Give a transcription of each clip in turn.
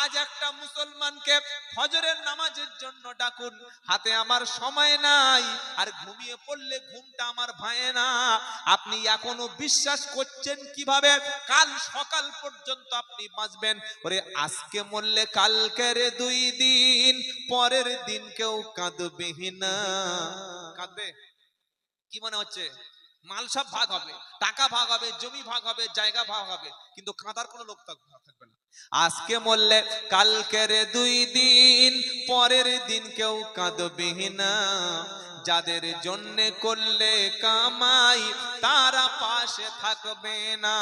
আজ একটা মুসলমানকে ফজরের নামাজের জন্য ডাকুন, হাতে আমার সময় নাই, আর ঘুমিয়ে পড়লে ঘুমটা আমার ভাঙে না। আপনি এখনো বিশ্বাস করছেন কিভাবে কাল সকাল পর্যন্ত আপনি বাঁচবেন? ওরে আজকে মরলে কালকের 2 দিন, পরের দিন কেউ কাঁদবে না। কাঁদবে? কি মনে হচ্ছে? মাল সব ভাগ হবে, টাকা ভাগ হবে, জমি ভাগ হবে, জায়গা ভাগ হবে, কিন্তু কাঁদার কোনো লোক থাকবে না। আজকে মরলে কালকের 2 দিন, পরের দিন কেউ কাঁদবে না। যাদের জন্য করলে কামাই তারা পাশে থাকবে না।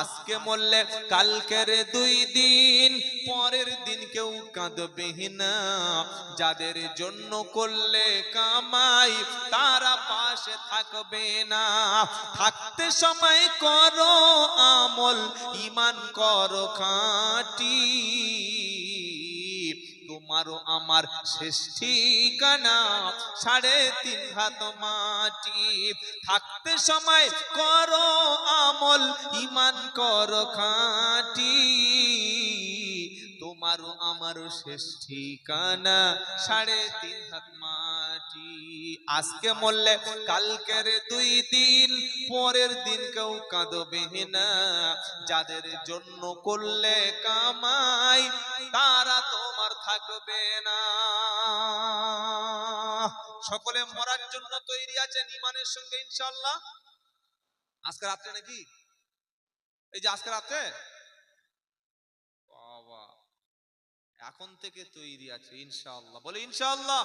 আজকে মরলে কালকের 2 দিন, পরের দিন কেউ কাঁদবে না। যাদের জন্য করলে কামাই তারা পাশে থাকবে না। থাকতে সময় করো আমল, ঈমান করো খাঁটি, তোমারও আমার শেষ ঠিকানা 3.5 হাত মাটি। থাকতে সময় করো আমল, ঈমান করো খাঁটি, তোমারও আমারও শেষ ঠিকানা 3.5 হাত মাটি। আজকে মরলে কালকের 2 দিন, পরের দিন কেউ কাঁদবে না। যাদের জন্য করলে কামাই তারা তোমার থাকবে না। সকলে মরার জন্য তৈরি আছেন ঈমানের সঙ্গে ইনশাআল্লাহ? আজকে রাত্রে নাকি? এই যে আজকে রাত্রে বাবা, এখন থেকে তৈরি আছে ইনশাআল্লাহ। বলে ইনশাআল্লাহ।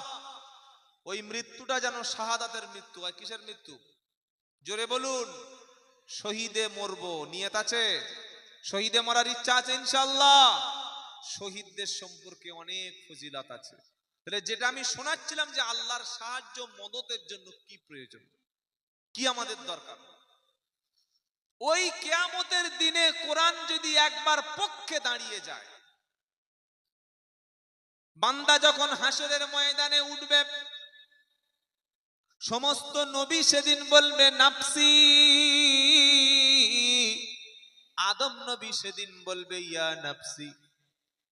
ওই মৃত্যুটা যেন শাহাদাতের মৃত্যু হয়। কিসের মৃত্যু? জোরে বলুন। শহীদে মরবো, নিয়ত আছে? শহীদে মরার ইচ্ছা আছে ইনশাআল্লাহ? শহীদদের সম্পর্কে অনেক ফজিলত আছে। তাহলে যেটা আমি শোনাচ্ছিলাম যে আল্লাহর সাহায্য মদতের জন্য কি প্রয়োজন, কি আমাদের দরকার, ওই কিয়ামতের দিনে কোরআন যদি একবার পক্ষে দাঁড়িয়ে যায়, বান্দা যখন হাসরের ময়দানে উঠবে, সমস্ত নবী সেদিন বলবে নাফসি, আদম নবী সেদিন বলবে ইয়া নাফসি,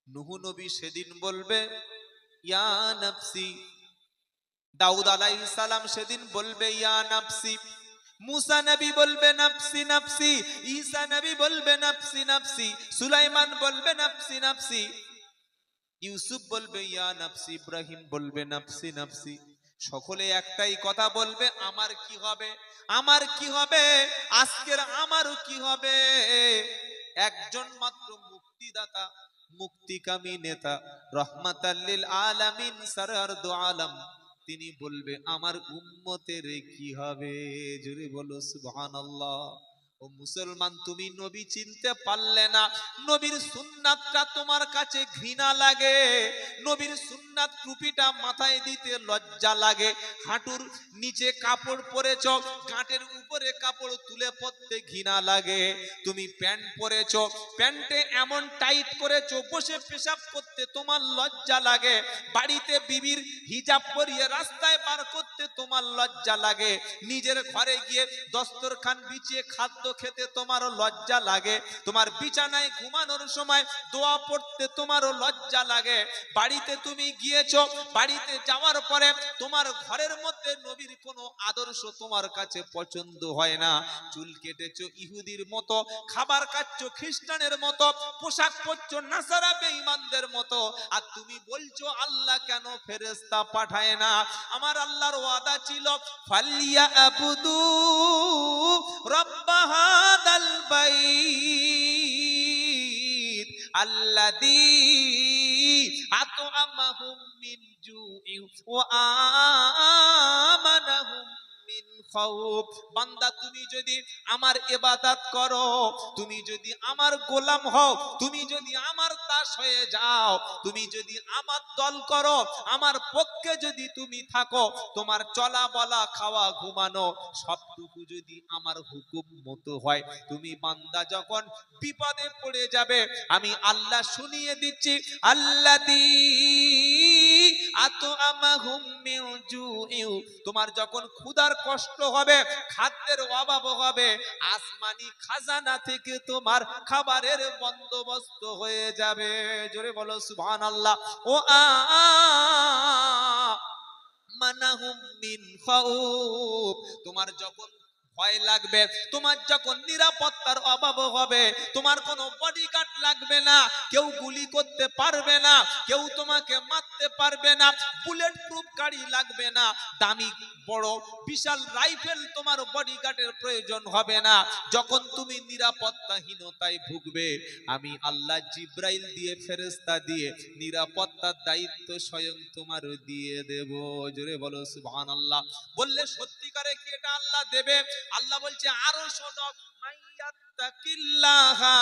নূহ নবী সেদিন বলবে ইয়া নাফসি, দাউদ আলাইহিস সালাম সেদিন বলবে ইয়া নাফসি, মুসা নবী বলবে নাফসি নাফসি, ঈসা নবী বলবে নাফসি নাফসি, সুলাইমান বলবে নাফসি নাফসি, ইউসুফ বলবে ইয়া নাফসি, ইব্রাহিম বলবে নাফসি নাফসি। সকলে একটাই কথা বলবে, আমার কি হবে, আমার কি হবে, আজকের আমারও কি হবে। একজন মাত্র মুক্তিদাতা, মুক্তিকামী নেতা, রহমাতাল লিল আলামিন, সরওয়ার দু আলম, তিনি বলবে আমার উম্মতের কি হবে। জোরে বলো সুবহানাল্লাহ। ও মুসলমান, তুমি নবী চিনতে পারলে না, নবীর সুন্নাতটা তোমার কাছে ঘৃণা লাগে, নবীর সুন্নাত টুপিটা মাথায় দিতে লজ্জা লাগে, হাঁটুর নিচে কাপড় পরেছ, গাঁটের উপরে কাপড় তুলে পড়তে ঘৃণা লাগে, তুমি প্যান্ট পরেছ, প্যান্টে এমন টাইট করেছো বসে পেশাব করতে তোমার লজ্জা লাগে, বাড়িতে বিবির হিজাব পরিয়ে রাস্তায় বার করতে তোমার লজ্জা লাগে, নিজের ঘরে গিয়ে দস্তরখান বিছিয়ে খাদ্য খেতে তোমারও লজ্জা লাগে, তোমার বিছানায় ঘুমানোর সময় দোয়া পড়তে তোমারও লজ্জা লাগে, বাড়িতে তুমি গিয়েছো, বাড়িতে যাওয়ার পরে তোমার ঘরের মধ্যে নবীর কোনো আদর্শ তোমার কাছে পছন্দ হয় না, চুল কেটেছো ইহুদির মতো, খাবার খাচ্ছো খ্রিস্টানের মতো, পোশাক পরছো নাসারা বেঈমানদের মতো, আর তুমি বলছো আল্লাহ কেন ফেরেশতা পাঠায় না। আমার আল্লাহর ওয়াদা ছিল ফালিয়া আবুদু রব্ব হাদাল বাইত আল্লাযী আত'আমাহুম মিন জু'ইন ওয়া আমানাহুম মিন খাউফ। বান্দা, তুমি যদি আমার ইবাদত করো, তুমি যদি আমার গোলাম হও, তুমি যদি আমার দাস হয়ে যাও, তুমি যদি আমার দল করো, আমার পক্ষে যদি তুমি থাকো, তোমার চলা বলা খাওয়া ঘুমানো সবটুকু যদি আমার হুকুম মতো হয়, তুমি বান্দা যখন বিপদে পড়ে যাবে, আমি আল্লাহ শুনিয়ে দিচ্ছি আল্লাযী আতআমাহুম মিন জুইউ, তোমার যখন ক্ষুধার কষ্ট হবে, খাদ্যের অভাব হবে, আসমানি খাজানা থেকে তোমার খাবারের বন্দোবস্ত হয়ে যাবে। জোরে বলো সুবহানাল্লাহ। ও মানাহুম মিন খাউফ, তোমার যখন ভয় লাগবে, তোমার যখন নিরাপত্তার অভাব হবে, তোমার কোনো বডিগার্ড লাগবে না, কেউ গুলি করতে পারবে না, কেউ তোমাকে মারতে পারবে না, বুলেট প্রুফ গাড়ি লাগবে না, দামি বড় বিশাল রাইফেল তোমার বডিগার্ডের প্রয়োজন হবে না। যখন তুমি নিরাপত্তাহীনতায় ভুগবে, আমি আল্লাহ জিব্রাইল দিয়ে ফেরেশতা দিয়ে নিরাপত্তার দায়িত্ব স্বয়ং তোমার দিয়ে দেব। জোরে বলো সুবহানাল্লাহ। বললে সত্যিকারে কি এটা আল্লাহ দেবে? আল্লাহ বলছে আরো শোনো, মাইয়াত্তাকিল্লাহা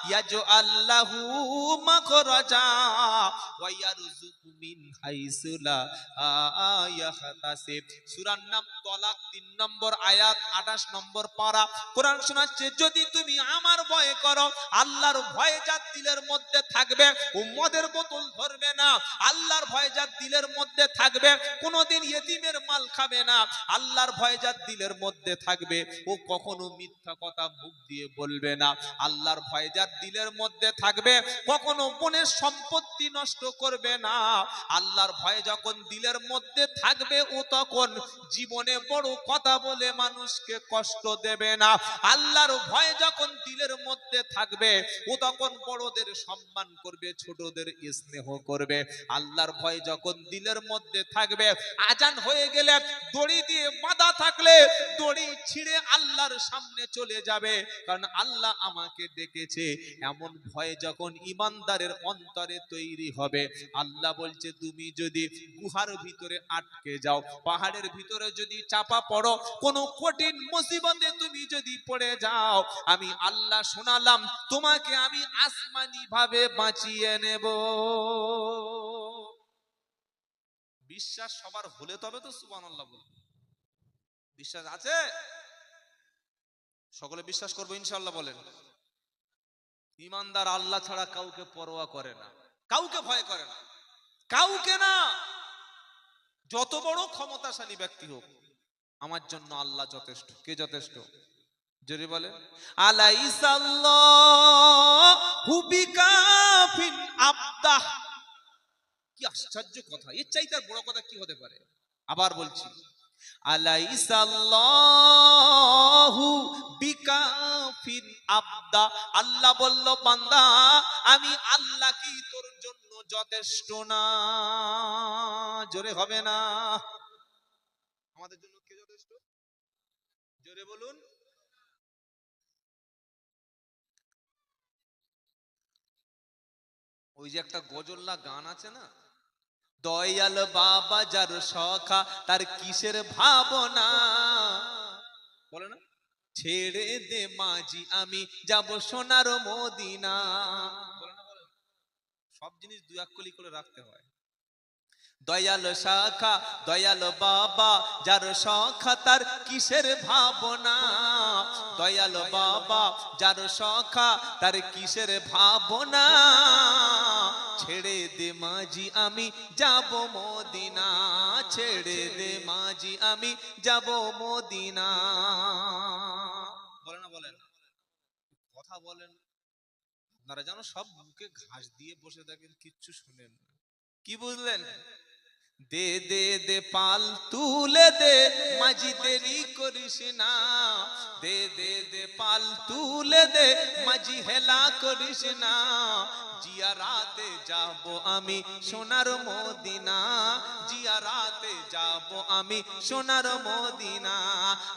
ইয়াজআল লাহু মাখরাজা ওয়া ইয়ারযুকু মিন হাইসু লা ইয়াহতাসিব। সূরার নাম তলাক 3 নম্বর আয়াত 28 নম্বর পারা। কোরআন শোনাচ্ছে, যদি তুমি আমার ভয় করো, আল্লাহর ভয় যার দিলের মধ্যে থাকবে, ও মদের বোতল ধরবে না। আল্লাহর ভয় যার দিলের মধ্যে থাকবে, কোনোদিন ইয়েতিমের মাল খাবে না। আল্লাহর ভয় যার দিলের মধ্যে থাকবে, ও কখনো মিথ্যা কথা মুখ দিয়ে বলবে না। আল্লাহর ভয় যার দিলের মধ্যে থাকবে, কখনো বোনের সম্পত্তি নষ্ট করবে না। আল্লাহর ভয় যখন দিলের মধ্যে থাকবে, ও তখন জীবনে বড় কথা বলে মানুষকে কষ্ট দেবে না। আল্লাহর ভয় যখন দিলের মধ্যে থাকবে, ও তখন বড়দের সম্মান করবে, ছোটদের স্নেহ করবে। আল্লাহর ভয় যখন দিলের মধ্যে থাকবে, আজান হয়ে গেলে দড়ি দিয়ে বাঁধা থাকলে দড়ি ছিঁড়ে আল্লাহর সামনে চলে যাবে, কারণ আল্লাহ আমাকে ডেকেছে। এমন ভয় যখন ইমানদারের অন্তরে তৈরি হবে, আল্লাহ বলছে তুমি যদি গুহার ভিতরে আটকে যাও, পাহাড়ের ভিতরে যদি চাপা পড়ো, কোনো কঠিন মুসিবতে তুমি যদি পড়ে যাও, আমি আল্লাহ শোনালাম তোমাকে আমি আসমানি ভাবে বাঁচিয়ে নেব। বিশ্বাস সবার হলে তবে তো সুবহানাল্লাহ বলবো। বিশ্বাস আছে? সকলে বিশ্বাস করবো ইনশাআল্লাহ বলেন। ইমানদার আল্লাহ ছাড়া কাউকে পরোয়া করে না, কাউকে ভয় করে না, কাউকে না। যত বড় ক্ষমতাশালী ব্যক্তি হোক, আমার জন্য আল্লাহ যথেষ্ট। কে যথেষ্ট? জোরে বলেন। আলাইসাল্লাহু বিকাফিন আবদাহ। কি আশ্চর্য কথা, এর চাইতে আর বড় কথা কি হতে পারে? আবার বলছি, আলাইসাল্লাহু বিকাফিন আবদা। আল্লাহ বলল, বান্দা আমি আল্লাহ কি তোর জন্য যথেষ্ট না? জোরে হবে না? আমাদের জন্য কে যথেষ্ট? জোরে বলুন। ওই যে একটা গজল্লা গান আছে না, দয়াল বাবা যার সখা তার কিসের ভাবনা, বলে না, ছেড়ে দে মাঝি আমি যাব সোনার মদিনা। বলে না, বলে না? সব জিনিস দুই এক কলি করে রাখতে হয়। দয়াল শাখা দয়াল বাবা যার সখা তার কিসের ভাবনা, দয়াল বাবা যার সখা তার কিসের ভাবনা, ছেড়ে দে মাঝি আমি যাব মদিনা, ছেড়ে দে মাঝি আমি যাব মদিনা। বলে না, বলেন কথা বলেন। আপনারা জানো সব মুখে ঘাস দিয়ে বসে থাকেন, কিচ্ছু শুনেন না। কি বুঝলেন? দে দে দে পাল তুলে দে মাঝি দেরি করিস না, দে দে দে পাল তুলে দে মাঝি হেলা করিস না, জিয়ারাতে যাব আমি সোনার মদিনা, জিয়ারাতে যাব আমি সোনার মদিনা।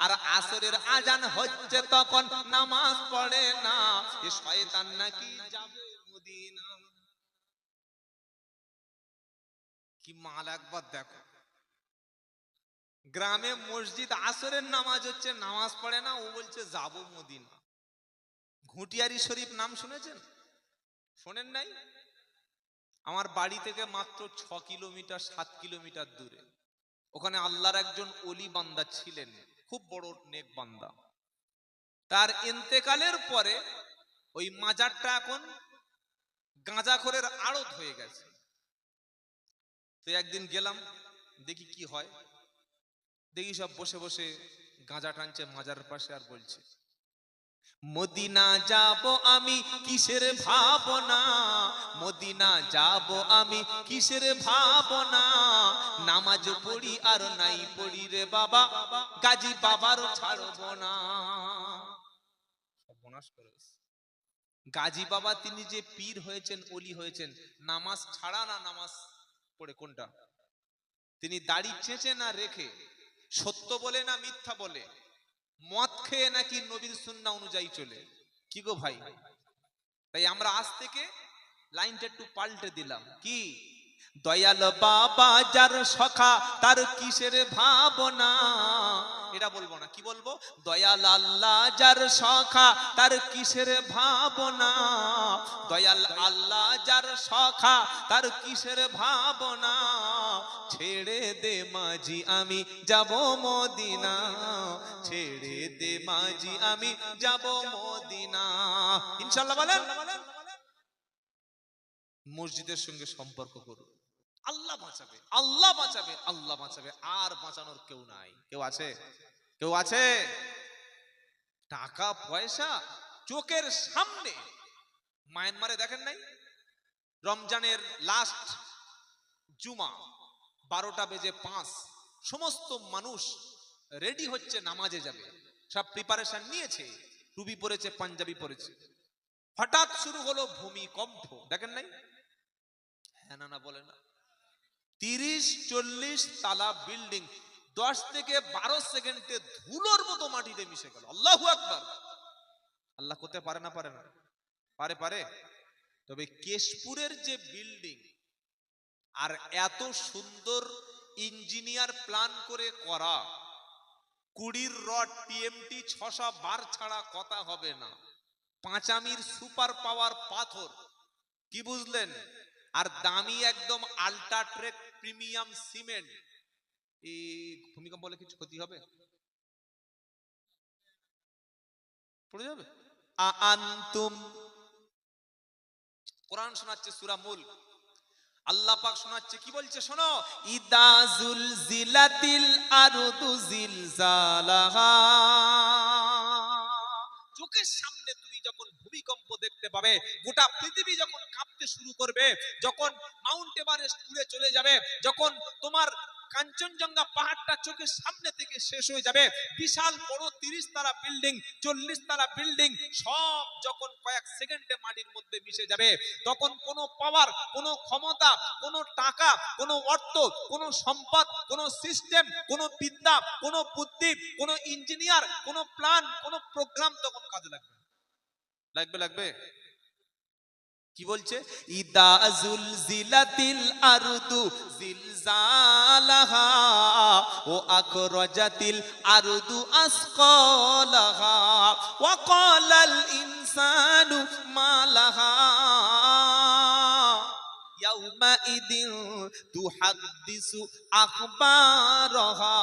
আর আসরের আজান হচ্ছে তখন নামাজ পড়ে না, এ শয়তান নাকি যাবে মদিনা। কি মাল একবার দেখো, গ্রামে মসজিদ আসরের নামাজ হচ্ছে, নামাজ পড়ে না, ও বলছে যাব মদিনা। ঘুটিয়ারি শরীফ নাম শুনেছেন? শোনেন নাই? আমার বাড়ি থেকে মাত্র 6 কিলোমিটার 7 কিলোমিটার দূরে। ওখানে আল্লাহর একজন ওলি বান্দা ছিলেন, খুব বড় নেক বান্দা। তার ইন্তেকালের পরে ওই মাজারটা এখন গাঁজাখোরের আড়ত হয়ে গেছে। তো একদিন গেলাম, দেখি কি হয়। দেখি সব বসে বসে গাঁজা টানছে মাজার পাশে, আর বলছে মদিনা যাব আমি কিসের ভাবনা, মদিনা যাব আমি কিসের ভাবনা, নামাজ পড়ি আর নাই পড়ি রে বাবা, গাজী বাবার ছাড়ব না। সর্বনাশ করেছে। গাজী বাবা তিনি যে পীর হয়েছেন, ওলি হয়েছেন, নামাজ ছাড়া না নামাজ পড়ে কোনটা? তিনি দাড়ি চেঁচে না রেখে, সত্য বলে না মিথ্যা বলে, মদ খেয়ে নাকি নবীর সুন্নাহ অনুযায়ী চলে? কি গো ভাই? তাই আমরা আজ থেকে লাইনটা একটু পাল্টে দিলাম। কি? দয়াল বাবা যার সখা তার কিসের ভাবনা, এটা বলবো না। কি বলবো? দয়াল আল্লাহ যার সখা তার কিসের ভাবনা, দয়াল আল্লাহ যার সখা তার কিসের ভাবনা, ছেড়ে দে মাঝি আমি যাব মদিনা, ছেড়ে দে মাঝি আমি যাব মদিনা। ইনশাআল্লাহ বলেন। মসজিদের সঙ্গে সম্পর্ক করুন, আল্লাহ বাঁচাবে, আল্লাহ বাঁচাবে, আল্লাহ বাঁচাবে, আর বাঁচানোর কেউ নাই। কেউ আছে? কেউ আছে? টাকা পয়সা চোখের সামনে। মায়ানমারে দেখেন নাই, রমজানের লাস্ট জুমা 12:05, সমস্ত মানুষ রেডি হচ্ছে, নামাজে যাবে, সব প্রিপারেশন নিয়েছে, টুপি পরেছে, পাঞ্জাবি পরেছে। হঠাৎ শুরু হলো ভূমিকম্প। দেখেন নাই? হ্যাঁ না বলে না? 30-40 তালা বিল্ডিং 10 থেকে 12 সেকেন্ডে ধুলোর মতো মাটিতে মিশে গেল। আল্লাহু আকবার। আল্লাহ করতে পারে না? পারে না? পারে, পারে। তবে কেশপুরের যে বিল্ডিং, আর এত সুন্দর ইঞ্জিনিয়ার প্ল্যান করে করা, 20 রড টিএমটি 600 বার ছাড়া কথা হবে না, পাঁচামির সুপার পাওয়ার পাথর। কি বুঝলেন? আর দামি একদম আল্ট্রাট্রেক প্রিমিয়াম সিমেন্ট। এই ভূমিকম্প বলে কিছু ক্ষতি হবে? পড়ে যাবে। আনতুম, কোরআন শোনাচ্ছে সূরা মুলক, আল্লাহ পাক শোনাচ্ছে, কি বলছে শোনো, ইদা জুলজিলাতিল আরদু জিলজালাহা। চোখের সামনে তুমি যখন ভূমিকম্প দেখতে পাবে, গোটা পৃথিবী যখন কাঁপতে শুরু করবে, যখন মাউন্ট এভারেস্ট উড়ে চলে যাবে, যখন তোমার কাঞ্চনজঙ্ঘা পাহাড়টা চোখের সামনে থেকে শেষ হয়ে যাবে, বিশাল বড় 30 তালা বিল্ডিং, 40 তালা বিল্ডিং সব যখন কয়েক সেকেন্ডে মাটির মধ্যে মিশে যাবে, তখন কোনো পাওয়ার, কোনো ক্ষমতা, কোনো টাকা, কোনো অর্থ, কোনো সম্পদ, কোনো সিস্টেম, কোনো বিদ্যা, কোনো বুদ্ধি, কোনো ইঞ্জিনিয়ার, কোনো প্ল্যান, কোনো প্রোগ্রাম তখন কাজে লাগবে। লাগবে, লাগবে। কি বলছে? ইদা জুলজিলাতিল আরদু জিলজালাহা ও আখরাজাতিল আরদু আসকালাহা ওয়া ক্বালাল ইনসানু মা লাহা ইয়াউমাইদিন তুহাদ্দিসু আখবারাহা।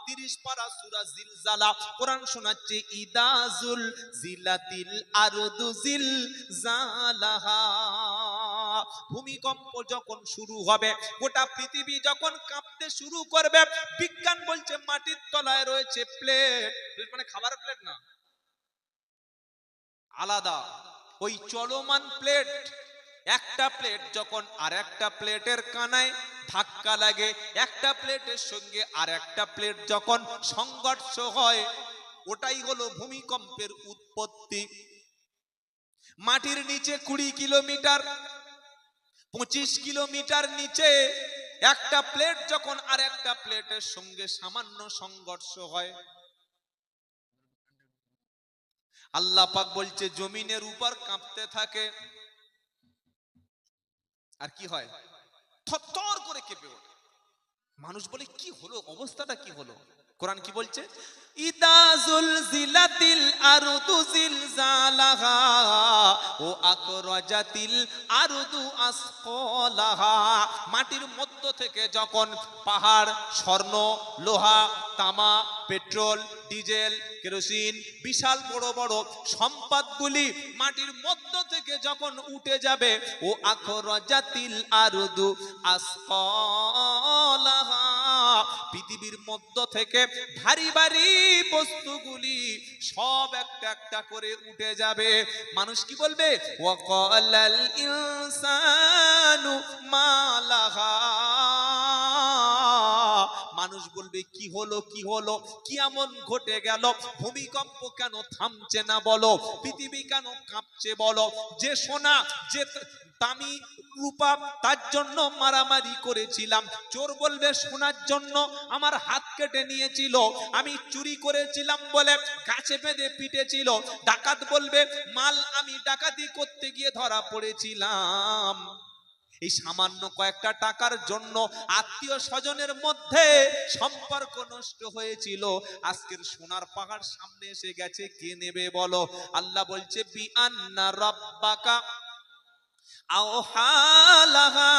30 পারা সূরা জিলজালা, কোরআন শোনাচ্ছে ইদাজুল জিলাতিল আরদু জিলজালাহা। ভূমিকম্প যখন শুরু হবে, গোটা পৃথিবী যখন কাঁপতে শুরু করবে, বিজ্ঞান বলছে মাটির তলায় রয়েছে প্লেট, মানে খাবার প্লেট না, আলাদা ওই চলমান প্লেট। একটা প্লেট যখন আর একটা প্লেটের কানায় ধাক্কা লাগে, একটা প্লেটের সঙ্গে আর একটা প্লেট যখন সংঘর্ষ হয়, ওটাই হলো ভূমিকম্পের উৎপত্তি। মাটির নিচে 20 কিলোমিটার, 25 কিলোমিটার নিচে একটা প্লেট যখন আর একটা প্লেটের সঙ্গে সামান্য সংঘর্ষ হয়, আল্লাহ পাক বলছে জমিনের উপর কাঁপতে থাকে। আর কি হয়? থরথর করে কেঁপে ওঠে। মানুষ বলে কি হলো, অবস্থাটা কি হলো? কোরআন কি বলছে? ইদা জুলজিলাতিল আরদু জিলজালাহা ও আখরাজাতিল আরদু আসকালাহা, মাটির মধ্য থেকে যখন পাহাড়, স্বর্ণ, লোহা, তামা, পেট্রোল, ডিজেল, কেরোসিন, বিশাল বড় বড় সম্পদগুলি মাটির মধ্য থেকে যখন উঠে যাবে, ও আখরাজাতিল আরদু আসকালাহা, পৃথিবীর মধ্য থেকে ভারী ভারী বস্তুগুলি সব একটা একটা করে উঠে যাবে। মানুষ কি বলবে? ওয়াকালাল ইনসানু মা লাহা, মানুষ বলবে কি হলো, কি হলো, কি এমন ঘটে গেল, ভূমিকম্প কেন থামছে না বলো, পৃথিবী কেন কাঁপছে বলো, যে সোনা, যে দামি রূপা, তার জন্য মারামারি করেছিলাম, চোর বলবে সোনার জন্য আমার হাত কেটে নিয়েছিল, আমি চুরি করেছিলাম বলে গাছে বেঁধে পিটেছিল, ডাকাত বলবে মাল আমি ডাকাতি করতে গিয়ে ধরা পড়েছিলাম। এই সামান্য কয়েকটা টাকার জন্য আত্মীয় স্বজনের মধ্যে সম্পর্ক নষ্ট হয়েছিল, আজকের সোনার পাহাড় সামনে এসে গেছে, কে নেবে বলো? আল্লাহ বলছে বি আন্না রাব্বাকা আওহালাহা,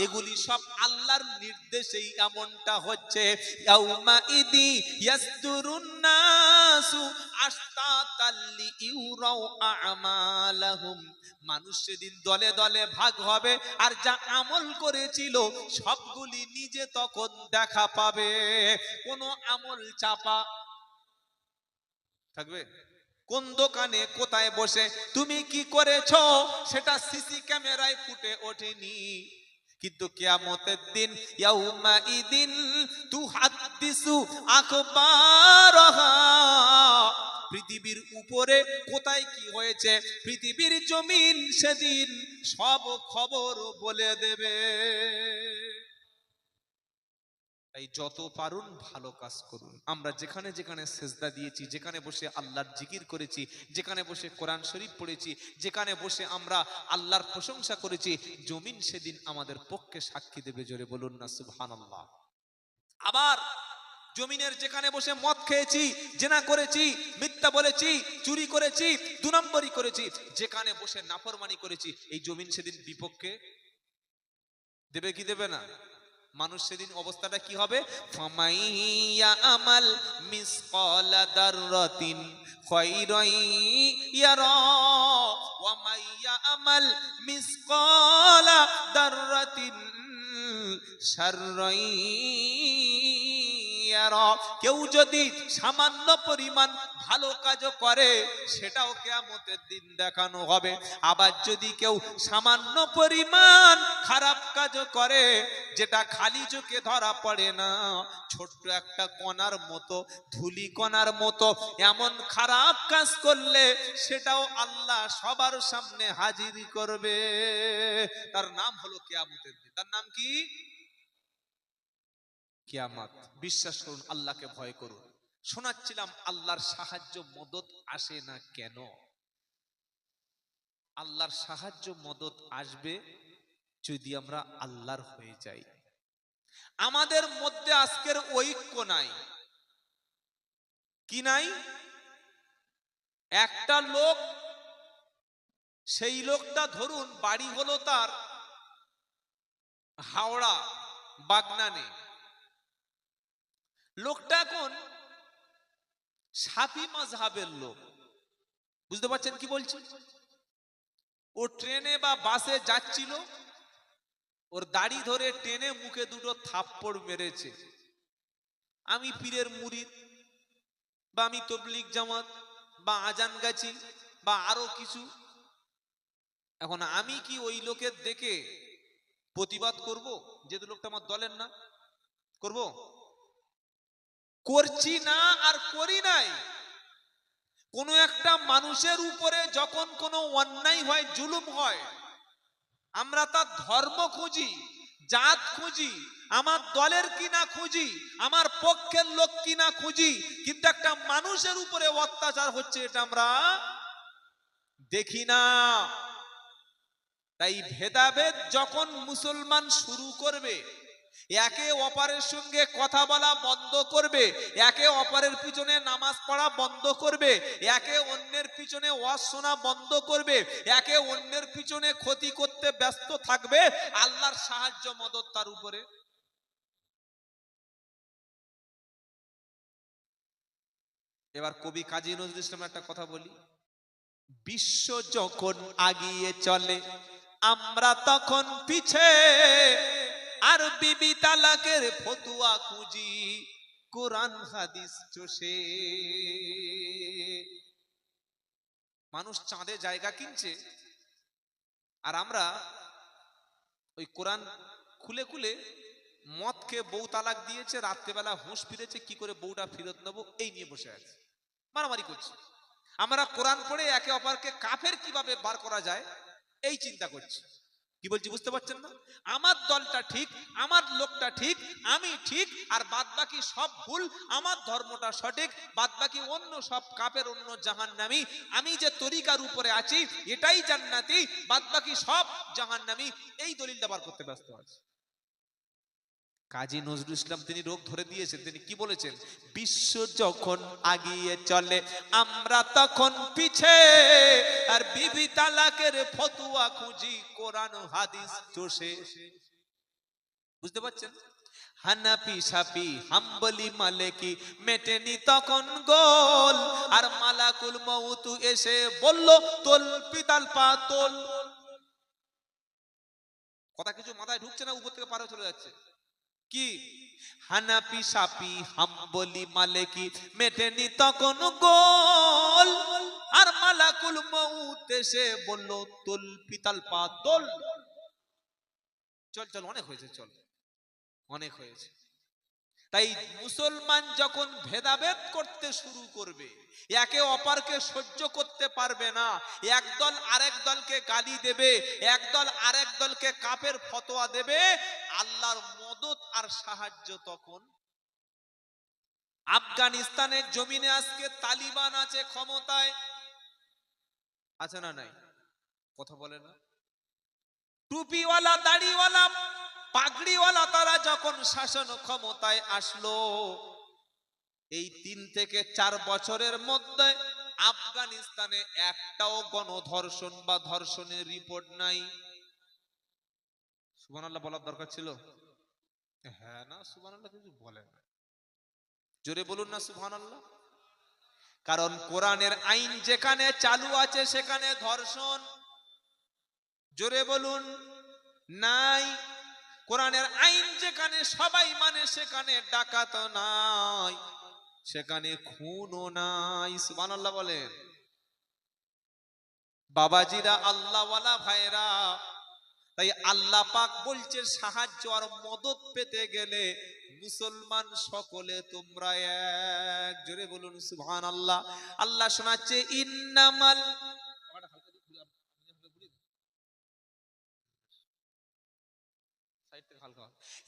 এগুলি সব আল্লাহর নির্দেশেই এমনটা হচ্ছে। ইয়াউমা ইদি ইয়াসদুরুন নাসু আশতাতাল লিইউরাউ আমালাহুম, মানুষ সেদিন দলে দলে ভাগ হবে, আর যা আমল করেছিল সবগুলি নিজে তখন দেখা পাবে। কোনো আমল চাপা থাকবে? কোন দোকানে কোথায় বসে তুমি কি করেছো সেটা সিসি ক্যামেরায় ফুটে ওঠেনি, কিন্তু কিয়ামতের দিন ইয়াউমা ইদিন তুহাদ্দিসু আখবারহা, পৃথিবীর উপরে কোথায় কি হয়েছে, পৃথিবীর জমিন সেদিন সব খবর বলে দেবে। তাই যত পারুন ভালো কাজ করুন। আমরা যেখানে যেখানে সেজদা দিয়েছি, যেখানে বসে আল্লাহর জিকির করেছি, যেখানে বসে কোরআন শরীফ পড়েছি, যেখানে বসে আমরা আল্লাহর প্রশংসা করেছি, জমিন সেদিন আমাদের পক্ষে সাক্ষী দেবে। জোরে বলুন না সুবহানাল্লাহ। আবার জমিনের যেখানে বসে মদ খেয়েছি, জেনা করেছি, মিথ্যা বলেছি, চুরি করেছি, দু নম্বরই করেছি, যেখানে বসে নাফরমানি করেছি, এই জমিন সেদিন বিপক্ষে দেবে কি দেবে না? মানুষ সেদিন অবস্থাটা কি হবে? ফামাইয়া আমাল মিসকালা দাররাতিন খায়রান ইয়ারা ওয়া মাইয়া আমাল মিসকালা দাররাতিন শাররান ইয়ারা, কেউ যদি সামান্য পরিমাণ ভালো কাজ করে সেটাও কিয়ামতের দিন দেখানো হবে, আবার যদি কেউ সামান্য পরিমাণ খারাপ কাজ করে যেটা খালি চোখে ধরা পড়ে না, ছোট্ট একটা কণার মতো, ধুলি কণার মতো এমন খারাপ কাজ করলে সেটাও আল্লাহ সবার সামনে হাজির করবে। তার নাম হলো কিয়ামতের দিন। তার নাম কি? কিয়ামত। বিশ্বাস করুন, আল্লাহকে ভয় করুন। শোনাচ্ছিলাম আল্লাহর সাহায্য মদত আসে না কেন? আল্লাহর সাহায্য মদত আসবে যদি আমরা আল্লাহর হয়ে যাই। আমাদের মধ্যে আজকের ঐক্য নাই। কি নাই? একটা লোক, সেই লোকটা ধরুন বাড়ি হলো তার হাওড়া বাগনানে, লোকটা এখন শাফি মাযহাবের লোক। বুঝতে পারছেন কি বলছি? ও ট্রেনে বা বাসে যাচ্ছিল, ওর দাড়ি ধরে টেনে মুখে দুটো থাপ্পড় মেরেছে। আমি পীরের মুরিদ, বা আমি তবলিগ জামাত, বা আজান গাছি, বা আরো কিছু। এখন আমি কি ওই লোকের দেখে প্রতিবাদ করব? যেহেতু লোকটা আমার দলের না, করব? করছি না আর করি নাই। কোন একটা মানুষের উপরে যখন কোনো অন্যায় হয়, জুলুম হয়, আমরা তার ধর্ম খুঁজি, জাত খুঁজি, আমার দলের কিনা খুঁজি, আমার পক্ষের লোক কিনা খুঁজি, কিন্তু একটা মানুষের উপরে অত্যাচার হচ্ছে এটা আমরা দেখি না। তাই ভেদাভেদ যখন মুসলমান শুরু করবে, একে অপরের সঙ্গে কথা বলা বন্ধ করবে, একে অপরের পিছনে নামাজ পড়া বন্ধ করবে, একে অন্যের পিছনে ওয়াজ শোনা বন্ধ করবে, একে অন্যের পিছনে ক্ষতি করতে ব্যস্ত থাকবে, আল্লাহর সাহায্য মদদ তার উপরে। এবার কবি কাজী নজরুল ইসলামের একটা কথা বলি, বিশ্ব যখন আগিয়ে চলে আমরা তখন পিছে, আর বিবি তালাকের ফতুয়া খুঁজি কোরআন হাদিস চষে। মানুষ চাঁদে জায়গা কিনছে আর আমরা ওই কোরআন খুলে খুলে মদ খেয়ে বউ তালাক দিয়েছে, রাত্রেবেলা হুঁশ ফিরেছে, কি করে বউটা ফেরত নেবো এই নিয়ে বসে আছে, মারামারি করছি। আমরা কোরআন পড়ে একে অপরকে কাফের কিভাবে বার করা যায় এই চিন্তা করছি। কি বলছি বুঝতে পারছেন না? আমার দলটা ঠিক, আমার লোকটা ঠিক, আমি ঠিক, আর বাদ বাকি সব ভুল, আমার ধর্মটা সঠিক, বাদ বাকি অন্য সব কাফের, অন্য জাহান্নামী, আমি যে তরিকার উপরে আছি এটাই জান্নাতি, বাদ বাকি সব জাহান্নামী, এই দলিলটা বার করতে ব্যস্ত আছে। কাজী নজরুল ইসলাম তিনি রোগ ধরে দিয়েছেন, তিনি কি বলেছেন, বিশ্ব যখন আগিয়ে চলে আমরা তখন পিছে, আর বিবি তালাকের ফতুয়া খুঁজি কোরআন হাদিস চষে। বুঝতে পারছেন? হানাফি শাফি হাম্বলি মালিকি মেটেনি তখন গোল, আর মালাকুল মউত এসে বলল তোল পিতাল পা তোল। কথা কিছু মাথায় ঢুকছে না, উপর থেকে পারে চলে যাচ্ছে। কি? হানাফি শাফি হাম্বলি মালিকি মেটেনি তখন গোল, আর মালাকুল মউত এসে বলল তোল পিতাল পা তোল। চল চল, অনেক হয়েছে, চল অনেক হয়েছে। তাই মুসলমান যখন ভেদাভেদ করতে শুরু করবে, একে অপরকে সহ্য করতে পারবে না, একদল আরেক দলকে গালি দেবে, একদল আরেক দলকে কাফের ফতোয়া দেবে, আল্লাহর মদদ আর সাহায্য তখন। আফগানিস্তানের জমিনে আজকে তালিবান আছে ক্ষমতায়, আছে না নাই? কথা বলে না? টুপিওয়ালা দাড়িওয়ালা পাগড়িওয়ালা তারা যখন শাসন ক্ষমতায় আসলো, এই ৩ থেকে ৪ বছরের মধ্যে আফগানিস্তানে একটাও গণধর্ষণ বা ধর্ষণের রিপোর্ট নাই। সুবহানাল্লাহ বলার দরকার ছিল? হ্যাঁ না, সুবহানাল্লাহ কিছু বলে না, জোরে বলুন না সুবহানাল্লাহ। কারণ কোরআনের আইন যেখানে চালু আছে সেখানে ধর্ষণ, জোরে বলুন, নাই। কোরআনের আইন যেখানে সবাই মানে সেখানে ডাকাত নাই, সেখানে খুনও নাই। সুবহানাল্লাহ বলেন। বাবাজিরা, আল্লাহওয়ালা ভাইরা, তাই আল্লাহ পাক বলছে সাহায্য আর মদদ পেতে গেলে মুসলমান সকলে তোমরা এক, জোরে বলুন সুবহানাল্লাহ। আল্লাহ শোনাচ্ছে ইন্নামাল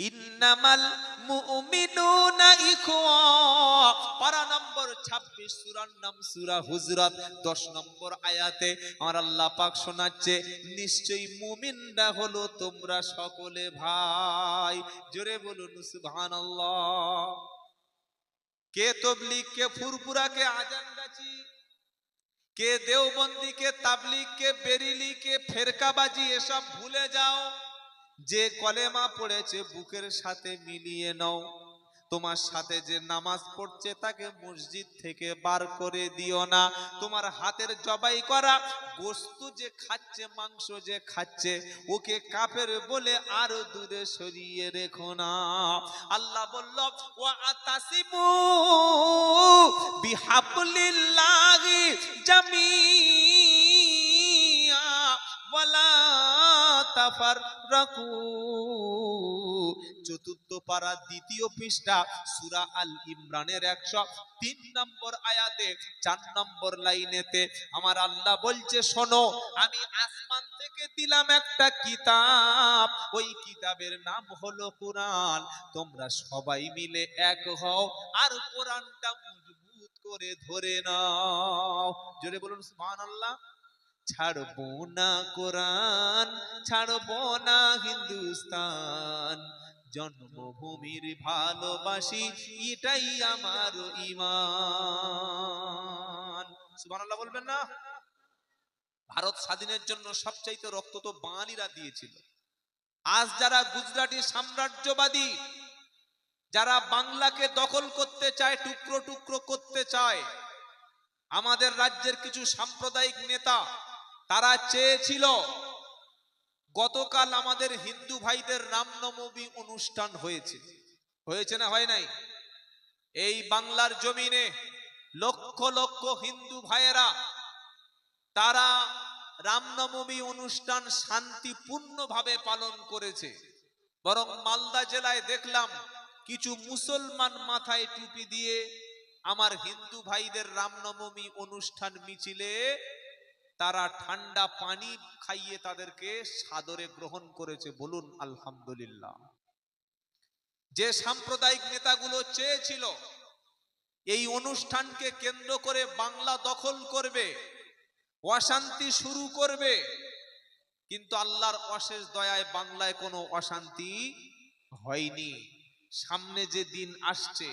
ইন্নামাল মুমিনুনা ইখওয়া, পারা নম্বর 26 সূরার নাম সূরা হুজরাত 10 নম্বর আয়াতে আমার আল্লাহ পাক শোনাচ্ছে নিশ্চয়ই মুমিনরা হলো তোমরা সকলে ভাই, জোরে বলুন সুবহানাল্লাহ। কে তবলিগ, কে ফুরফুরা, কে আজানগাছি, কে দেওবন্দি, কে তাবলিগ, কে বেরিলি, কে ফেরকাবাজি, এসব ভুলে যাও। যে কলেমা পড়েছে বুকের সাথে মিলিয়ে নাও। তোমার সাথে যে নামাজ পড়ছে তাকে মসজিদ থেকে বার করে দিও না। তোমার হাতের জবাই করা গোশত যে খাচ্ছে, মাংস যে খাচ্ছে, ওকে কাফের বলে আরো দূরে সরিয়ে রেখো না। আল্লাহ বলল ওয়া আতাসিমু বিহাবলিল্লাহি জামিআ ওয়ালা তাফাররাকু। চতুর্থ পারা ২য় পৃষ্ঠা সূরা আল ইমরানের ১০৩ নম্বর আয়াতে ৪ নম্বর লাইনেতে আমার আল্লাহ বলছে শোনো, আমি আসমান থেকে দিলাম একটা কিতাব, ওই কিতাবের নাম হলো কোরআন। তোমরা সবাই মিলে এক হও আর কোরআনটা মজবুত করে ধরে নাও, জোরে বলুন সুবহানাল্লাহ। ছাড়বো না কোরআন, ছাড়বো না হিন্দুস্তান, জন্মভূমির ভালোবাসি, এটাই আমার ঈমান। সুবহানাল্লাহ বলবেন না? ভারত স্বাধীনের জন্য সবচাইতে রক্ত তো বাঙালিরা দিয়েছিল। আজ যারা গুজরাটি সাম্রাজ্যবাদী, যারা বাংলাকে দখল করতে চায়, টুকরো টুকরো করতে চায়, আমাদের রাজ্যের কিছু সাম্প্রদায়িক নেতা তারা চেয়েছিল গতকাল আমাদের হিন্দু ভাইদের রামনবমী অনুষ্ঠান হয়েছে, হয়েছে না হয় নাই? এই বাংলার জমিনে লক্ষ লক্ষ হিন্দু ভাইয়েরা তারা রামনবমী অনুষ্ঠান শান্তিপূর্ণভাবে পালন করেছে। বরং মালদা জেলায় দেখলাম কিছু মুসলমান মাথায় টুপি দিয়ে আমার হিন্দু ভাইদের রামনবমী অনুষ্ঠান মিছিলে তারা ঠান্ডা পানি খাইয়ে তাদেরকে সাদরে গ্রহণ করেছে। বলুন আলহামদুলিল্লাহ। যে সাম্প্রদায়িক নেতাগুলো চেয়েছিল এই অনুষ্ঠানকে কেন্দ্র করে বাংলা দখল করবে, অশান্তি শুরু করবে, কিন্তু আল্লাহর অশেষ দয়ায় বাংলায় কোনো অশান্তি হয়নি। সামনে যে দিন আসছে,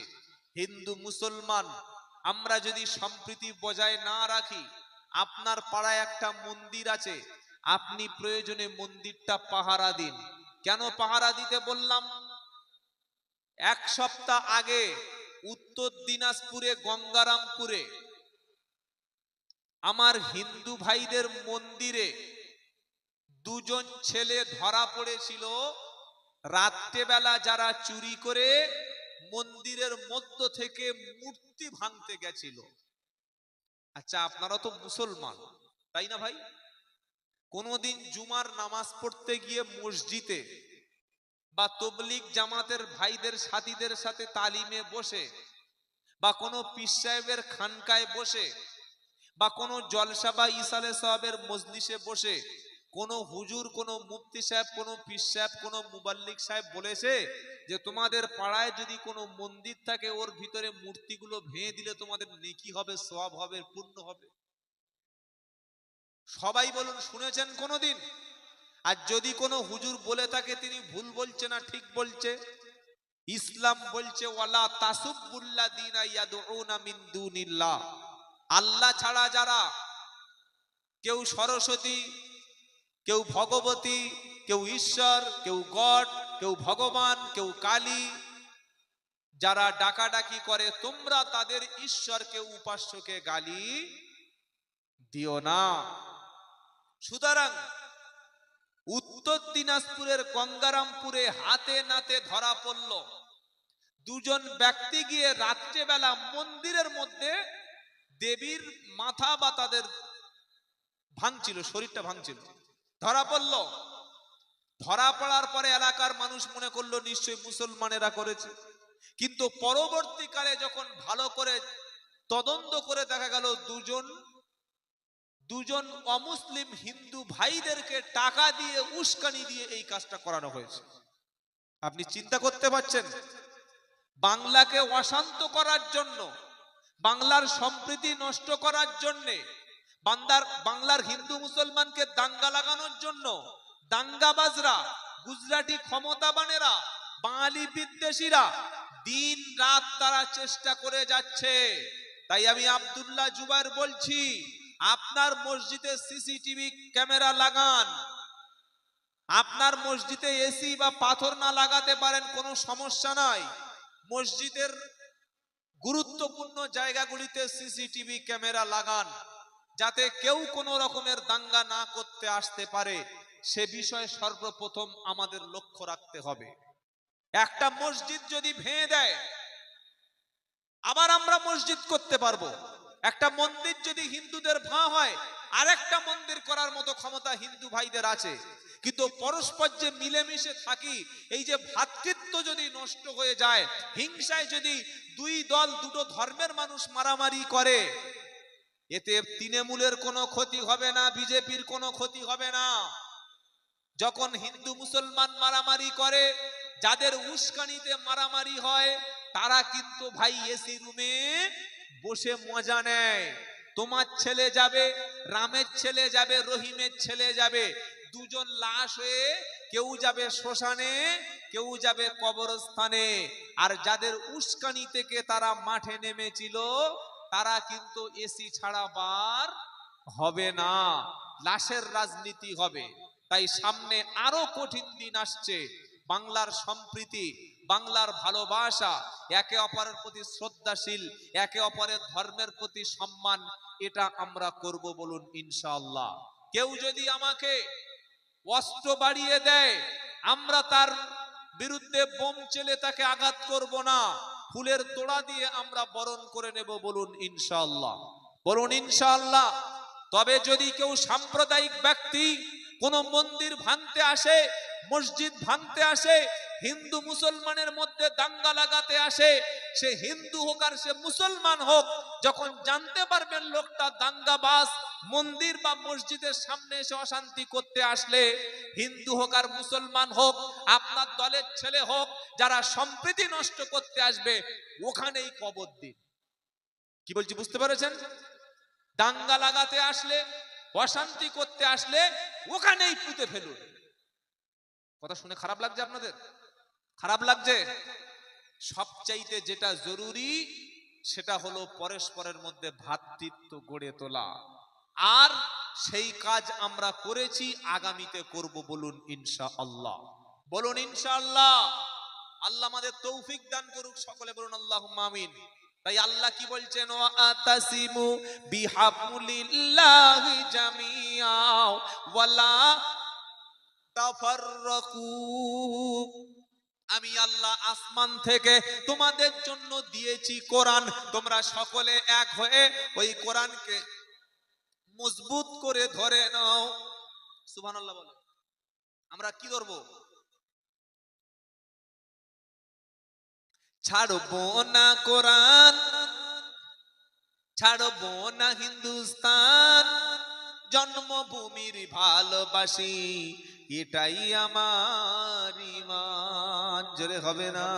হিন্দু মুসলমান আমরা যদি সম্প্রীতি বজায় না রাখি, আপনার পাড়ায় একটা মন্দির আছে, আপনি প্রয়োজনে মন্দিরটা পাহারা দিন। কেন পাহারা দিতে বললাম? এক সপ্তাহ আগে উত্তর দিনাজপুরে গঙ্গারামপুরে আমার হিন্দু ভাইদের মন্দিরে দুজন ছেলে ধরা পড়েছিল রাত্রেবেলা, যারা চুরি করে মন্দিরের মধ্য থেকে মূর্তি ভাঙতে গেছিল। আচ্ছা, আপনারা তো মুসলমান, তাই না ভাই? কোনদিন জুমার নামাজ পড়তে গিয়ে মসজিদে বা তবলিগ জামাতের ভাইদের সাথীদের সাথে তালিমে বসে, বা কোনো পীর সাহেবের খানকায় বসে, বা কোনো জলসা বা ইসালে সাহেবের মজলিসে বসে কোনো হুজুর, কোনো মুফতি সাহেব, কোনো পীর সাহেব, কোনো মুবাল্লিক সাহেব বলেছে যে তোমাদের পাড়ায় যদি কোনো মন্দির থাকে ওর ভিতরে মূর্তিগুলো ভেঙে দিলে তোমাদের নেকি হবে, সওয়াব হবে, পুণ্য হবে? সবাই বলুন শুনেছেন কোনোদিন? আর যদি কোনো হুজুর বলে থাকে তিনি ভুল বলছে না ঠিক বলছে? ইসলাম বলছে ওয়ালা তাসুবুল্লাযিনা ইয়াদউনা মিন দুনিল্লাহ, আল্লাহ ছাড়া যারা, কেউ সরস্বতী, কেউ ভগবতী, কেউ ঈশ্বর, কেউ গড, কেউ ভগবান, কেউ কালী, যারা ডাকাডাকি করে, তোমরা তাদের ঈশ্বরকে, উপাস্যকে গালি দিও না। সুতরাং উত্তর দিনাজপুরের গঙ্গারামপুরে হাতে নাতে ধরা পড়ল দুজন ব্যক্তি গিয়ে রাত্রেবেলা মন্দিরের মধ্যে দেবীর মাথা বা তাদের ভাঙছিল, শরীরটা ভাঙছিল। ধরা পড়ল। ধরা পড়ার পরে এলাকার মানুষ মনে করলো নিশ্চয়ই মুসলমানেরা করেছে, কিন্তু পরবর্তীকালে যখন ভালো করে তদন্ত করে দেখা গেল দুজন অমুসলিম হিন্দু ভাইদেরকে টাকা দিয়ে, উস্কানি দিয়ে এই কাজটা করানো হয়েছে। আপনি চিন্তা করতে পারছেন? বাংলাকে অশান্ত করার জন্য, বাংলার সম্প্রীতি নষ্ট করার জন্য, বাংলার হিন্দু মুসলমানকে দাঙ্গা লাগানোর জন্য দাঙ্গাবাজরা, গুজরাটি ক্ষমতাবানেরা, বাঙালি বিদ্বেষীরা দিন রাত তারা চেষ্টা করে যাচ্ছে। তাই আমি আব্দুল্লাহ জুবায়ের বলছি, আপনার মসজিদে সিসিটিভি ক্যামেরা লাগান। আপনার মসজিদে এসি বা পাথর না লাগাতে পারেন, কোনো সমস্যা নাই। মসজিদের গুরুত্বপূর্ণ জায়গাগুলিতে সিসিটিভি ক্যামেরা লাগান, যাতে কেউ কোনো রকমের দাঙ্গা না করতে আসতে পারে। সে বিষয়ে সর্বপ্রথম আমাদের লক্ষ্য রাখতে হবে। একটা মসজিদ যদি ভেঙে দেয়, আবার আমরা মসজিদ করতে পারবো। একটা মন্দির যদি হিন্দুদের ভাঙা হয়, আরেকটা মন্দির করার মতো ক্ষমতা হিন্দু ভাইদের আছে। কিন্তু পরস্পর যে মিলেমিশে থাকি, এই যে ভ্রাতৃত্ব যদি নষ্ট হয়ে যায়, হিংসায় যদি দুই দল, দুটো ধর্মের মানুষ মারামারি করে, এতে তৃণমূলের কোনো ক্ষতি হবে না, বিজেপির কোনো ক্ষতি হবে না। যখন হিন্দু মুসলমান মারামারি করে, যাদের উস্কানিতে মারামারি হয়, তারা কিন্তু ভাই এসি রুমে বসে মজা নেয়। তোমার ছেলে যাবে, রামের ছেলে যাবে, রহিমের ছেলে যাবে, দুজন লাশ হয়ে কেউ যাবে শ্মশানে, কেউ যাবে কবরস্থানে। আর যাদের উস্কানি থেকে তারা মাঠে নেমেছিল, তারা কিন্তু এসি ছাড়া বার হবে না, লাশের রাজনীতি হবে। তাই সামনে আরো কঠিন দিন আসছে। বাংলার সম্প্রীতি, বাংলার ভালোবাসা, একে অপরের প্রতি শ্রদ্ধাশীল, একে অপরের ধর্মের প্রতি সম্মান, এটা আমরা করব বলুন ইনশাআল্লাহ। কেউ যদি আমাকে অস্ত্র বাড়িয়ে দেয়, আমরা তার বিরুদ্ধে বোম চেলে তাকে আঘাত করব না, ফুলের তোড়া দিয়ে আমরা বরণ করে নেব বলুন ইনশাআল্লাহ, বলুন ইনশাআল্লাহ। তবে যদি কেউ সাম্প্রদায়িক ব্যক্তি কোন মন্দির ভাঙতে আসে, মসজিদ ভাঙতে আসে, হিন্দু মুসলমানের মধ্যে দাঙ্গা লাগাতে আসে, সে হিন্দু হোক আর সে মুসলমান হোক, যখন জানতে পারবেন লোকটা দাঙ্গাবাজ, মন্দির বা মসজিদের সামনে এসে অশান্তি করতে আসলে, হিন্দু হোক আর মুসলমান হোক, আপনার দলের ছেলে হোক, যারা সম্প্রীতি নষ্ট করতে আসবে ওখানেই কবর দিন। কি বলছি বুঝতে পেরেছেন? দাঙ্গা লাগাতে আসলে, অশান্তি করতে আসলে ওখানেই পুঁতে ফেলুন। কথা শুনে খারাপ লাগছে আপনাদের? খারাপ লাগছে? সবচাইতে যেটা জরুরি সেটা হলো পরস্পরের মধ্যে ভ্রাতৃত্ব গড়ে তোলা। আর সেই কাজ আমরা করেছি, আগামীতে করব বলুন ইনশাআল্লাহ, বলুন ইনশাআল্লাহ। আল্লাহ আমাদের তৌফিক দান করুক, সকলে বলুন আল্লাহুম্মা আমিন। তাই আল্লাহ কি বলছেন? ওয়া আতাসিমু বিহাবলিল্লাহি জামিআ ওয়ালা তাফাররাকু। আমি আল্লাহ আসমান থেকে তোমাদের জন্য দিয়েছি কোরআন, তোমরা সকলে এক হয়ে ওই কোরআনকে মজবুত করে ধরে নাও। সুবহানাল্লাহ বলো। আমরা কি ধরবো? ছাড়বো না কোরআন, ছাড়বো না হিন্দুস্তান, জন্মভূমির ভালোবাসি, এটাই আমার ঈমান। জোরে হবে না?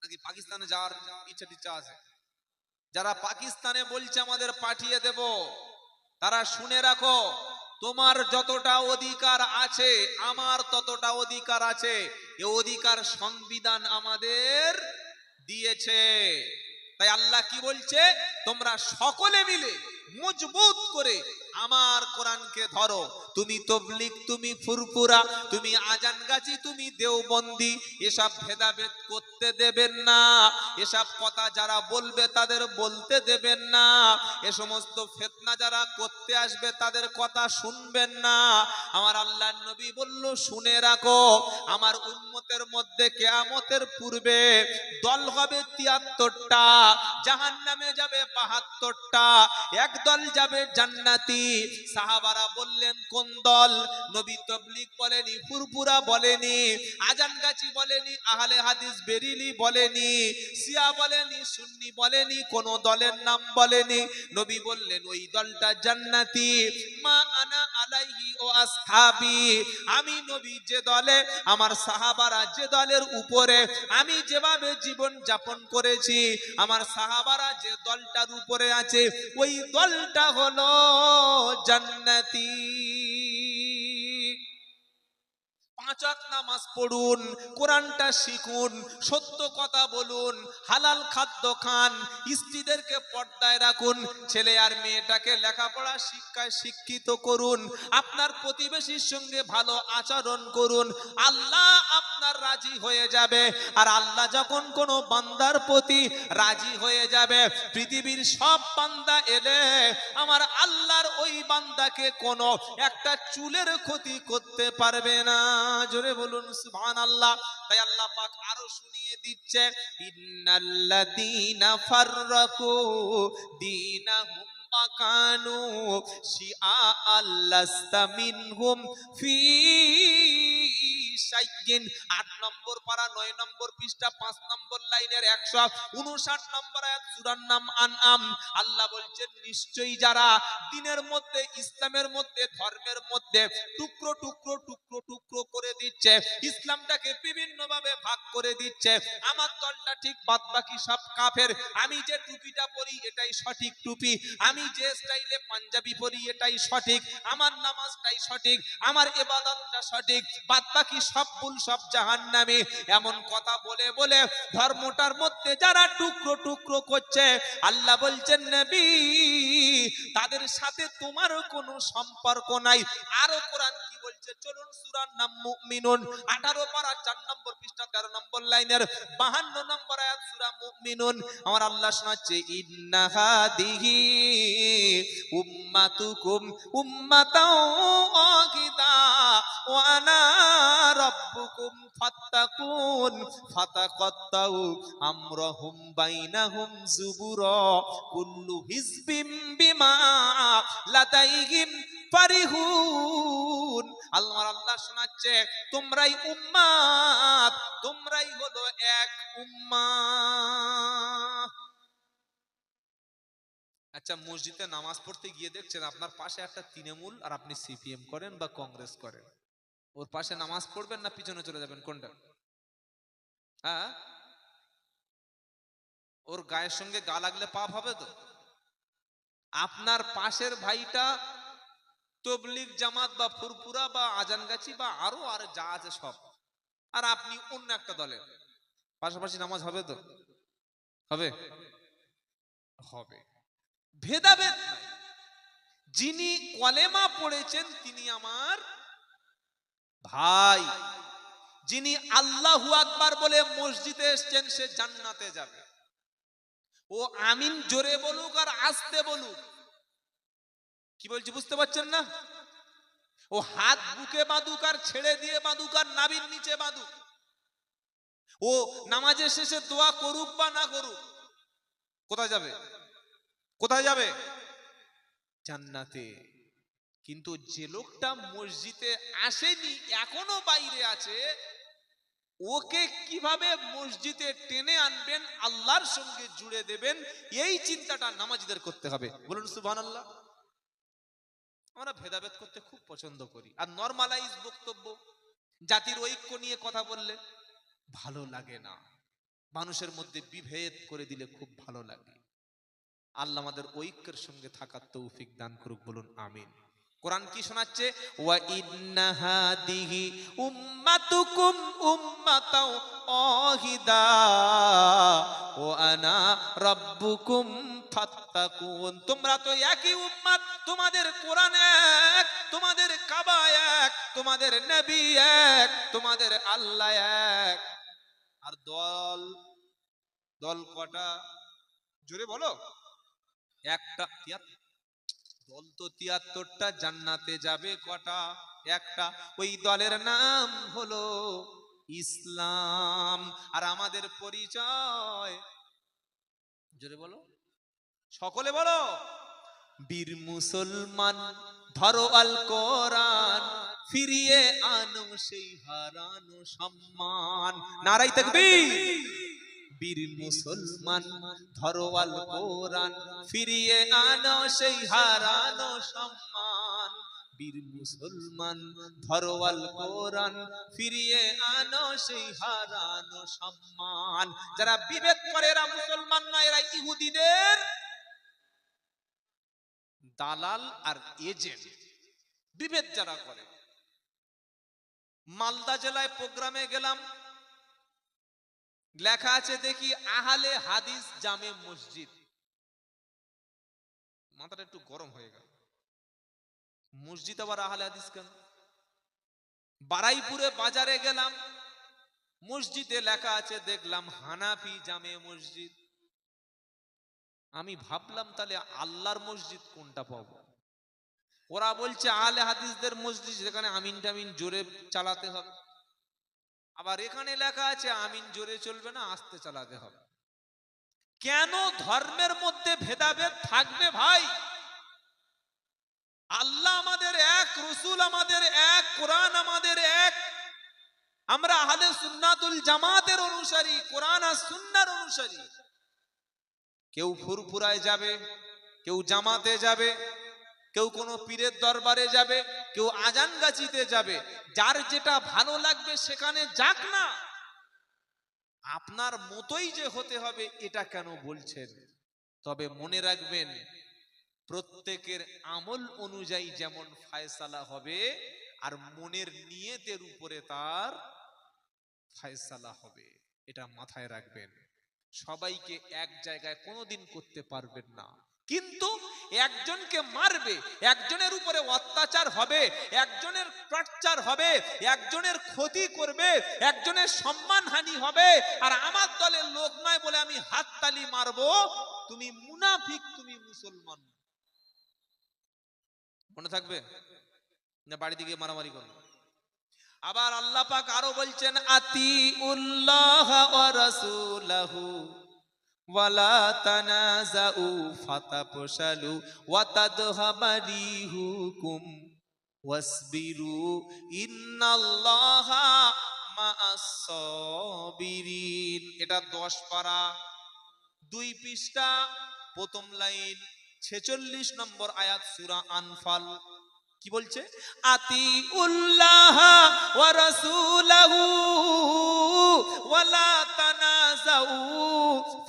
নাকি পাকিস্তানে যাওয়ার ইচ্ছা আছে? যারা পাকিস্তানে বলছে আমাদের পাঠিয়ে দেব, তারা শুনে রাখো, তোমার যতটা অধিকার আছে আমার ততটা অধিকার আছে। এই অধিকার সংবিধান আমাদের দিয়েছে। তাই আল্লাহ কি বলছে? তোমরা সকলে মিলে মজবুত করে আমার কোরআনকে ধরো। তুমি তবলিগ, তুমি ফুরফুরা, তুমি আজানগাছি, তুমি দেওবন্দি, এসব ভেদাভেদ করতে দেবেন না। এসব কথা যারা বলবে তাদের বলতে দেবেন না। এ সমস্ত ফিতনা যারা করতে আসবে তাদের কথা শুনবেন না। আমার আল্লাহর নবী বলল, শুনে রাখো, আমার উম্মতের মধ্যে কিয়ামতের পূর্বে দল হবে ৭৩টা, জাহান্নামে যাবে ৭২টা, একদল যাবে জান্নাতি। সাহাবারা বললেন, কোন দল? নবী তবলিগ বলেনি, ফুরফুরা বলেনি, আজানগাছি বলেনি, আহলে হাদিস বেরিলি বলেনি, শিয়া বলেনি, সুন্নি বলেনি, কোন দলের নাম বলেনি। নবী বললেন ওই দলটা জান্নাতি। মা আনা আলাইহি ও আসহাবি, আমি নবী যে দলে, আমার সাহাবারা যে দলের উপরে আমি যেভাবে জীবন যাপন করেছি, আমার সাহাবারা যে দলটার উপরে আছে ওই দলটা হলো জান্নাতি। 5 ওয়াক্ত নামাজ পড়ুন, কোরআনটা শিখুন, সত্য কথা বলুন, হালাল খাদ্য খান, স্ত্রীদেরকে পর্দায় রাখুন, ছেলে আর মেয়েটাকে লেখাপড়া শিক্ষায় শিক্ষিত করুন, আপনার প্রতিবেশীর সঙ্গে ভালো আচরণ করুন। আল্লাহ আপনার রাজি হয়ে যাবে। আর আল্লাহ যখন কোনো বান্দার প্রতি রাজি হয়ে যাবে, পৃথিবীর সব বান্দা এলে আমার আল্লাহর ওই বান্দাকে কোনো একটা চুলের ক্ষতি করতে পারবে না। জোরে বলুন সুবহানাল্লাহ। তাই আল্লাহ পাক আরো শুনিয়ে দিচ্ছে, ইন্নাল্লাযীনা ফাররাকু দীনাহুম ওয়া কানু শিআআন লাস্তা মিনহুম ফি শাইইন। 8 নম্বর পারা 9 নম্বর পৃষ্ঠা 5 নম্বর লাইনের 159 নম্বর আয়াত, সূরার নাম আনআম। আল্লাহ বলছেন, নিশ্চয়ই যারা দ্বীনের মধ্যে, ইসলামের মধ্যে, ধর্মের মধ্যে টুকরো টুকরো টুকরো টুকরো করে দিচ্ছে, ইসলামটাকে বিভিন্ন ভাবে ভাগ করে দিচ্ছে, আমার দলটা ঠিক, বাদ বাকি সব কাফের। আমি যে টুপিটা পরি এটাই সঠিক টুপি, আমি যে স্টাইলে পাঞ্জাবি পরি এটাই সঠিক, আমার নামাজটাই সঠিক, আমার ইবাদতটা সঠিক, বাদ বাকি সব ভুল, সব জাহান্নামী। এমন কথা বলে বলে ধর্মটার মধ্যে যারা টুকরো টুকরো করছে, আল্লাহ বলছেন নবী তাদের সাথে তোমারও কোনো সম্পর্ক নাই। আরো কোরআন কি বলছে চলুন, সূরার নাম মুমিনুন, 18 পারা 4 নম্বর পৃষ্ঠা 13 নম্বর লাইনের 52 নম্বর আয়াত সূরা মুমিনুন। আমার আল্লাহ শোনাচ্ছে, ইন্না হাদিহি উম্মাতুকুম উম্মাতাও ওয়াহিদা ওয়া আনা রাব্বুকুম ফাত্তাকুন ফাতাকাত্তাউ আমরাহুম বাইনাহুম যুবুরা কুল্লু হিজবিম বিমা লাদাইহিম ফারিহুন। আল্লাহ শোনাচ্ছে, তোমরাই উম্মাত, তোমরাই হলো এক উম্মাহ। আচ্ছা, মসজিদে নামাজ পড়তে গিয়ে দেখছেন আপনার পাশে একটা তৃণমূল আর আপনি সিপিএম করেন বা কংগ্রেস করেন, ওর পাশে নামাজ পড়বেন না পিছনে চলে যাবেন? কোনটা? হ্যাঁ, ওর গায়ের সঙ্গে গা লাগলে পাপ হবে তো? আপনার পাশের ভাইটা তবলিগ জামাত বা ফুরফুরা বা আজানগাছি বা আরো আর যা আছে সব, আর আপনি অন্য একটা দলের, পাশাপাশি নামাজ হবে তো? হবে? হবে। ভেদাভেদ নাই। যিনি কলেমা পড়েছেন তিনি আমার ভাই, যিনি আল্লাহু আকবার বলে মসজিদে এসেছেন সে জান্নাতে যাবে। ও আমিন জোরে বলুক আর আস্তে বলুক, কি বলছি বুঝতে পারছেন না? ও হাত বুকে বাঁধুক আর ছেড়ে দিয়ে বাঁধুক আর নাভির নিচে বাঁধুক, ও নামাজের শেষে দোয়া করুক বা না করুক, কোথায় যাবে? কোথায় যাবে? জান্নাতে। কিন্তু যে লোকটা মসজিদে আসেনি, এখনো বাইরে আছে, ওকে কিভাবে মসজিদে টেনে আনবেন, আল্লাহর সঙ্গে জুড়ে দেবেন, এই চিন্তাটা নামাজিদের করতে হবে। বলুন সুবহানাল্লাহ। আমরা ভেদাভেদ করতে খুব পছন্দ করি, আর নরমালাইজ বক্তব্য, জাতির ঐক্য নিয়ে কথা বললে ভালো লাগে না, মানুষের মধ্যে বিভেদ করে দিলে খুব ভালো লাগে। আল্লাহ আমাদের ঐক্যের সঙ্গে থাকার তৌফিক দান করুক, বলুন আমিন। কোরআন কি শোনাচ্ছে? ওয়া ইন্না হাদিহি উম্মাতুকুম উম্মাতাও ওয়াহিদা ওয়া আনা রাব্বুকুম ফাত্তাকুন। তোমরা তো একই উম্মাত, তোমাদের কোরআন এক, তোমাদের কাবা এক, তোমাদের নবী এক, তোমাদের আল্লাহ এক। আর দল, দল কটা? জোরে বলো। একটা। দল তো ৭৩টা, জান্নাতে যাবে কটা? একটা। ওই দলের নাম হলো ইসলাম। আর আমাদের পরিচয়, জোরে বলো, সকলে বলো, বীর মুসলমান, ধরো আল কোরআন, ফিরিয়ে আনো সেই হারানো সম্মান। নারাই তাকবীর। বীর মুসলমান, ধরো আল কোরআন, ফিরিয়ে আনো সেই হারানো সম্মান। বীর মুসলমান, ধরো আল কোরআন, ফিরিয়ে আনো সেই হারানো সম্মান। যারা বিভেদ করে এরা মুসলমান না, এরা ইহুদিদের দালাল আর এজেন্ট। বিভেদ যারা করে। মালদা জেলায় প্রোগ্রামে গেলাম, লেখা আছে দেখি আহলে হাদিস জামে মসজিদ। মাথাটা একটু গরম হয়ে গেল, মসজিদ আবার আহলে হাদিস কেন? বারাইপুরে বাজারে গেলাম, মসজিদে লেখা আছে দেখলাম হানাফি জামে মসজিদ। আমি ভাবলাম তাহলে আল্লাহর মসজিদ কোনটা পাবো? ওরা বলছে আহলে হাদিসদের মসজিদ, যেখানে আমিন টামিন জোরে চালাতে হবে। আবার এখানে লেখা আছে আমিন জোরে চলবে না, আস্তে চালাতে হবে। কেন ধর্মের মধ্যে ভেদাভেদ থাকবে ভাই? আল্লাহ আমাদের এক, রাসূল আমাদের এক, কোরআন আমাদের এক। আমরা আহলে সুন্নাতুল জামাতের অনুসারী, কোরআন আর সুন্নাহর অনুসারী। কেউ ফুরফুরায় যাবে, কেউ জামাতে যাবে, কেউ কোনো পীরের দরবারে যাবে, কেউ আজানগাছিতে যাবে। যার যেটা ভালো লাগবে সেখানে যাক না। আপনার মতোই যে হতে হবে এটা কেন বলছেন? তবে মনে রাখবেন, প্রত্যেকের আমল অনুযায়ী যেমন ফায়সালা হবে, আর মনের নিয়তের উপরে তার ফায়সালা হবে, এটা মাথায় রাখবেন। সবাইকে এক জায়গায় কোনোদিন করতে পারবেন না, কিন্তু একজনকে মারবে, একজনের উপরে অত্যাচার হবে, একজনের টর্চার হবে, একজনের ক্ষতি করবে, একজনের সম্মানহানি হবে, আর আমার দলের লোক নয় বলে আমি হাততালি মারবো, তুমি মুনাফিক, তুমি মুসলমান। মনে থাকবে না? বাড়ি দিকে মারামারি করবে। আবার আল্লাহ পাক আরো বলছেন, আতিউল্লাহ ওয়া রাসূলাহু ওয়ালা তানাজাউ ফাতাফশালু ওয়া তাদহাবা রিহুকুম ওয়াসবিরু ইন্নাল্লাহা মাআস সাবিরিন। এটা 10 পারা 2 পৃষ্ঠা, প্রথম লাইন, 46 নম্বর আয়াত, সূরা আনফাল। কি বলছে? আতিউল্লাহ ওয়া রাসূলাহু ওয়ালা তানাজাউ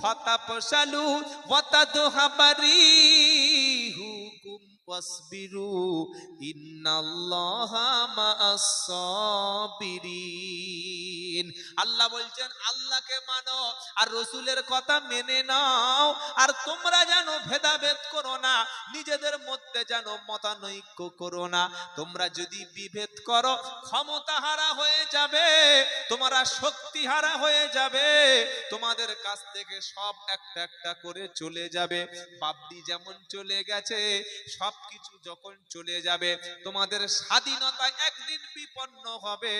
ফাতাফশালু ওয়া তাদহাবা রিহুকুম ওয়াসবিরু ইন্নাল্লাহা মাআস সাবিরিন। আল্লাহ বলছেন, আল্লাহকে মানো আর রাসূলের কথা মেনে নাও, আর তোমরা যেন ভেদাভেদ করো না, নিজেদের মধ্যে যেন মতানৈক্য করো না। তোমরা যদি বিভেদ করো, ক্ষমতাহারা হয়ে যাবে, তোমরা শক্তিহারা হয়ে যাবে, তোমাদের কাছ থেকে সব একটা একটা করে চলে যাবে। বাবরি যেমন চলে গেছে, সবকিছু যখন চলে যাবে, তোমাদের স্বাধীনতা একদিন বিপন্ন হবে।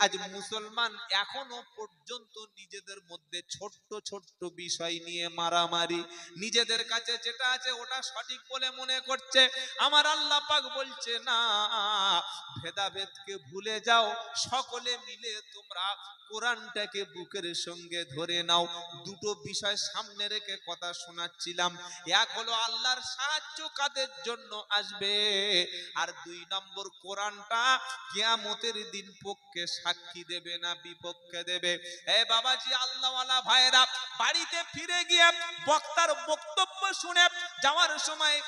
আজ মুসলমান এখনো পর্যন্ত নিজেদের মধ্যে ছোট্ট ছোট্ট বিষয় নিয়ে মারামারি, নিজেদের কাছে যেটা আছে ওটা সঠিক বলে মনে করছে। আমার আল্লাহ পাক বলছে, না, ভেদাভেদকে ভুলে যাও, সকলে মিলে তোমরা কোরআনটাকে বুকের সঙ্গে ধরে নাও। দুটো বিষয় সামনে রেখে কথা শোনাচ্ছিলাম। এক হলো আল্লাহর সাহায্য কাদের জন্য আসবে, আর 2 নম্বর, কোরআনটা কিয়ামতের দিন পক্ষে সাক্ষী দেবে না বিপক্ষে দেবে। এ বাবাজি, আল্লাহওয়ালা ভাইরা, বাড়িতে ফিরে গিয়ে বক্তার বক্তব্য শুনে যাওয়ার সময়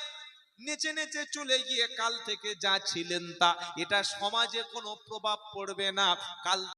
নেচে নেচে চলে গিয়ে কাল থেকে যা ছিলেন তা, এটা সমাজে কোনো প্রভাব পড়বে না। কাল